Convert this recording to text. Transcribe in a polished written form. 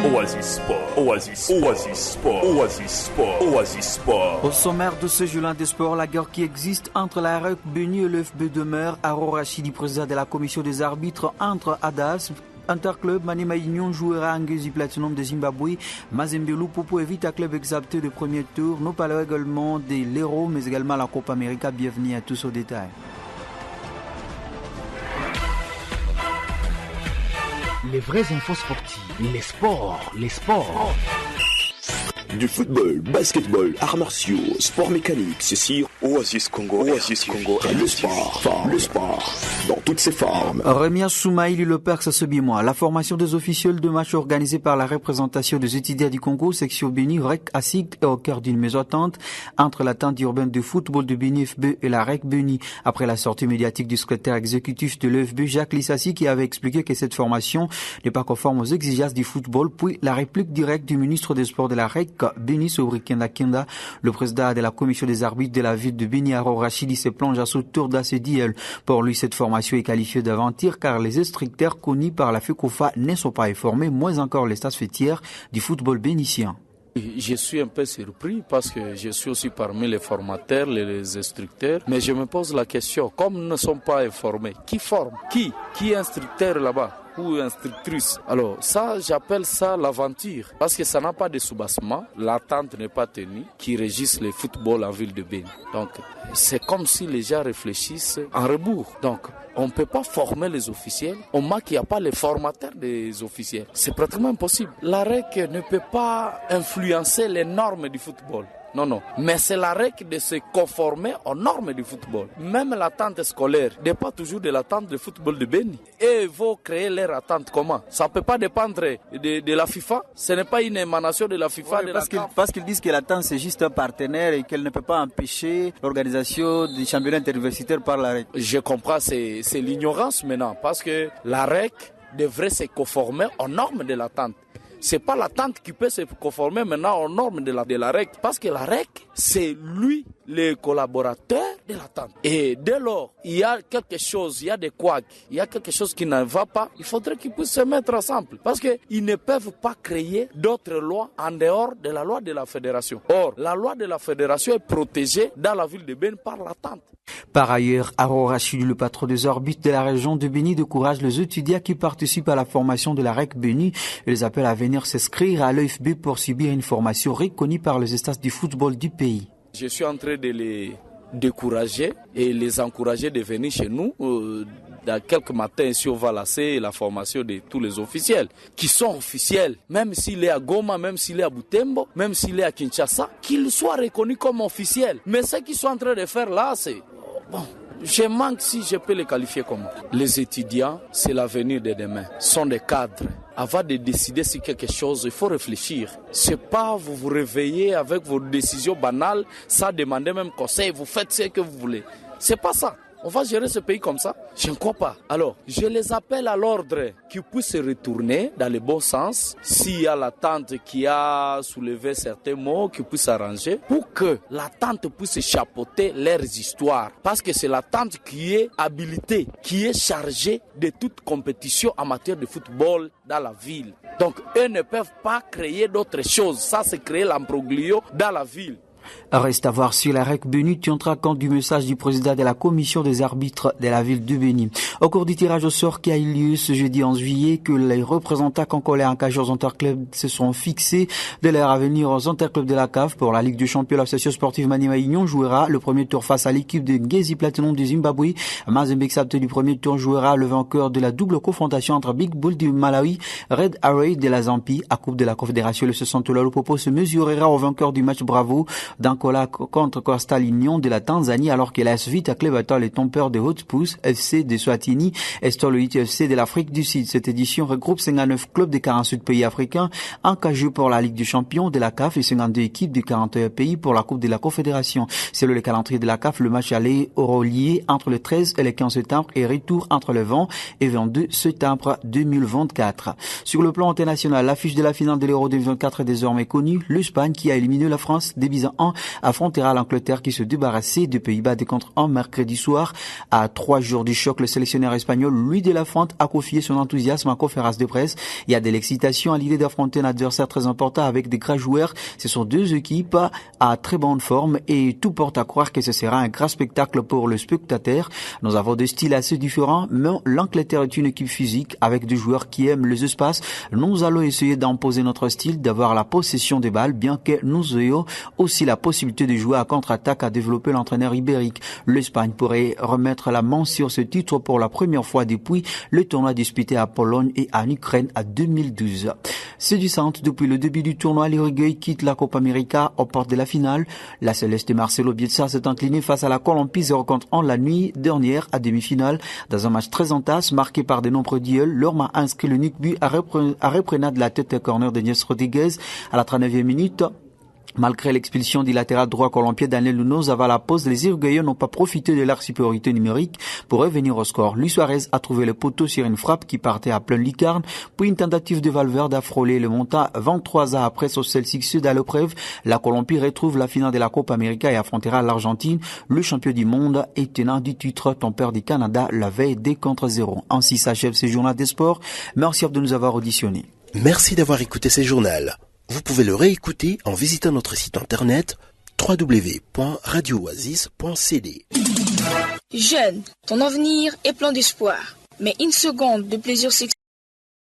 Oasis Sport, Oasis, Oasis Sport, Oasis Sport, Oasis Sport. Au sommaire de ce journal des sports, la guerre qui existe entre la REC Béni et l'UFB demeure. Aro Rachidi, président de la commission des arbitres, entre Adas. Interclub, Maniema Union jouera Ngezi Platinum de Zimbabwe. Mazembelu Popo évite un club exalté de premier tour. Nous parlons également des l'Héros, mais également la Copa América. Bienvenue à tous au détail. Les vraies infos sportives, les sports. Du football, basketball, arts martiaux, sport mécanique, c'est sur Oasis Congo. Oasis Congo, le sport, dans toutes ses formes. Remia Soumaïli, le Perse Sebimois. La formation des officiels de match organisée par la représentation des étudiants du Congo, section Béni, REC, ASIC, est au cœur d'une mésentente entre la tente urbaine de football de Béni FB et la REC Béni. Après la sortie médiatique du secrétaire exécutif de l'EFB, Jacques Lissassi, qui avait expliqué que cette formation n'est pas conforme aux exigences du football, puis la réplique directe du ministre des Sports de la REC, Béni Sobrikenda Kenda, le président de la commission des arbitres de la ville de Béni, Aro Rachidi, se plonge à ce tour d'ACDL. Pour lui, cette formation est qualifiée d'aventure car les instructeurs connus par la FECOFA ne sont pas informés, moins encore les stades fêtières du football bénitien. Je suis un peu surpris parce que je suis aussi parmi les formateurs, les instructeurs. Mais je me pose la question, comme nous ne sommes pas informés, qui forme? Qui est instructeur là-bas? Ou instructrice. Alors ça, j'appelle ça l'aventure. Parce que ça n'a pas de soubassement, l'attente n'est pas tenue, qui régisse le football en ville de Béni. Donc c'est comme si les gens réfléchissent en rebours. Donc on ne peut pas former les officiels au moment qu'il n'y a pas les formateurs des officiels. C'est pratiquement impossible. La REC ne peut pas influencer les normes du football. Non. Mais c'est la REC de se conformer aux normes du football. Même l'attente scolaire n'est pas toujours de l'attente du football de Béni. Et ils vont créer leur attente comment? Ça ne peut pas dépendre de la FIFA. Ce n'est pas une émanation de la FIFA. Oui, parce qu'ils disent que l'attente c'est juste un partenaire et qu'elle ne peut pas empêcher l'organisation du championnat interuniversitaire par la REC. Je comprends, c'est l'ignorance maintenant. Parce que la REC devrait se conformer aux normes de l'attente. C'est pas l'attente qui peut se conformer maintenant aux normes de la REC. Parce que la REC, c'est lui, le collaborateur de l'attente. Et dès lors, il y a quelque chose, il y a des couacs, il y a quelque chose qui ne va pas, il faudrait qu'ils puissent se mettre ensemble. Parce qu'ils ne peuvent pas créer d'autres lois en dehors de la loi de la fédération. Or, la loi de la fédération est protégée dans la ville de Béni par l'attente. Par ailleurs, Aro Rachidi, le patron des orbites de la région de Béni, encourage les étudiants qui participent à la formation de la REC Béni et les appelle à venir s'inscrire à l'EFB pour subir une formation reconnue par les instances du football du pays. Je suis en train de les décourager et les encourager de venir chez nous. Dans quelques matins, ici, on va lancer la formation de tous les officiels qui sont officiels, même s'il est à Goma, même s'il est à Butembo, même s'il est à Kinshasa, qu'il soit reconnu comme officiel. Mais ce qu'ils sont en train de faire là, c'est... Bon, je manque si je peux les qualifier comme les étudiants, c'est l'avenir de demain, sont des cadres. Avant de décider sur quelque chose, il faut réfléchir. C'est pas vous réveiller avec vos décisions banales, sans demander même conseil, vous faites ce que vous voulez. C'est pas ça. On va gérer ce pays comme ça? Je ne crois pas. Alors, je les appelle à l'ordre qu'ils puissent se retourner dans le bon sens. S'il y a la tante qui a soulevé certains mots, qu'ils puissent s'arranger pour que la tante puisse chapeauter leurs histoires. Parce que c'est la tante qui est habilitée, qui est chargée de toute compétition en matière de football dans la ville. Donc, eux ne peuvent pas créer d'autres choses. Ça, c'est créer l'imbroglio dans la ville. Reste à voir si la REC Béni tiendra compte du message du président de la commission des arbitres de la ville de Béni. Au cours du tirage au sort qui a eu lieu ce jeudi 11 juillet, que les représentants congolais engagés aux interclubs se sont fixés de leur avenir aux interclubs de la CAF pour la Ligue des Champions. L'association sportive Maniema Union jouera le premier tour face à l'équipe de Ngezi Platinum du Zimbabwe. Mazembe Exapte du premier tour jouera le vainqueur de la double confrontation entre Big Bull du Malawi, Red Array de la Zambie. À Coupe de la Confédération, le 60 Popo se mesurera au vainqueur du match Bravo d'Angola contre Coastal Union de la Tanzanie, alors que l'AS Vita Club attend les tompeurs de Hotspurs FC de Swatini et Stoloït FC de l'Afrique du Sud. Cette édition regroupe 59 clubs de 48 pays africains engagés pour la Ligue des Champions de la CAF et 52 équipes de 41 pays pour la Coupe de la Confédération. Selon le calendrier de la CAF, le match aller aura lieu entre le 13 et le 15 septembre et retour entre le 20 et 22 septembre 2024. Sur le plan international, l'affiche de la finale de l'Euro 2024 est désormais connue. L'Espagne qui a éliminé la France des buts à 1 affrontera l'Angleterre qui se débarrassait des Pays-Bas des contre 1 mercredi soir. À 3 jours du choc, le sélectionneur espagnol Luis de la Fuente a confié son enthousiasme en conférence de presse. Il y a de l'excitation à l'idée d'affronter un adversaire très important avec des grands joueurs. Ce sont deux équipes à très bonne forme et tout porte à croire que ce sera un grand spectacle pour le spectateur. Nous avons des styles assez différents, mais l'Angleterre est une équipe physique avec des joueurs qui aiment les espaces. Nous allons essayer d'imposer notre style, d'avoir la possession des balles, bien que nous ayons aussi la possibilité de jouer à contre-attaque, a développé l'entraîneur ibérique. L'Espagne pourrait remettre la main sur ce titre pour la première fois depuis le tournoi disputé à Pologne et en Ukraine à 2012. C'est du centre. Depuis le début du tournoi, l'Uruguay quitte la Copa América aux portes de la finale. La Céleste de Marcelo Bielsa s'est inclinée face à la Colombie 0-1 la nuit dernière à demi-finale. Dans un match très entasse, marqué par de nombreux duels, l'Orma a inscrit l'unique but à reprenant de la tête à corner de Nies Rodriguez à la 39e minute. Malgré l'expulsion du latéral droit colombien Daniel Munoz avant la pause, les Uruguayens n'ont pas profité de leur supériorité numérique pour revenir au score. Luis Suarez a trouvé le poteau sur une frappe qui partait à pleine lucarne, puis une tentative de Valverde à frôler le montant 23 ans après son Celtic Sud à l'épreuve. La Colombie retrouve la finale de la Copa América et affrontera l'Argentine, le champion du monde et tenant du titre tempère du Canada la veille des contre 0. Ainsi s'achève ce journal des sports. Merci de nous avoir auditionnés. Merci d'avoir écouté ce journal. Vous pouvez le réécouter en visitant notre site internet www.radiooasis.cd. Jeune, ton avenir est plein d'espoir, mais une seconde de plaisir sexuel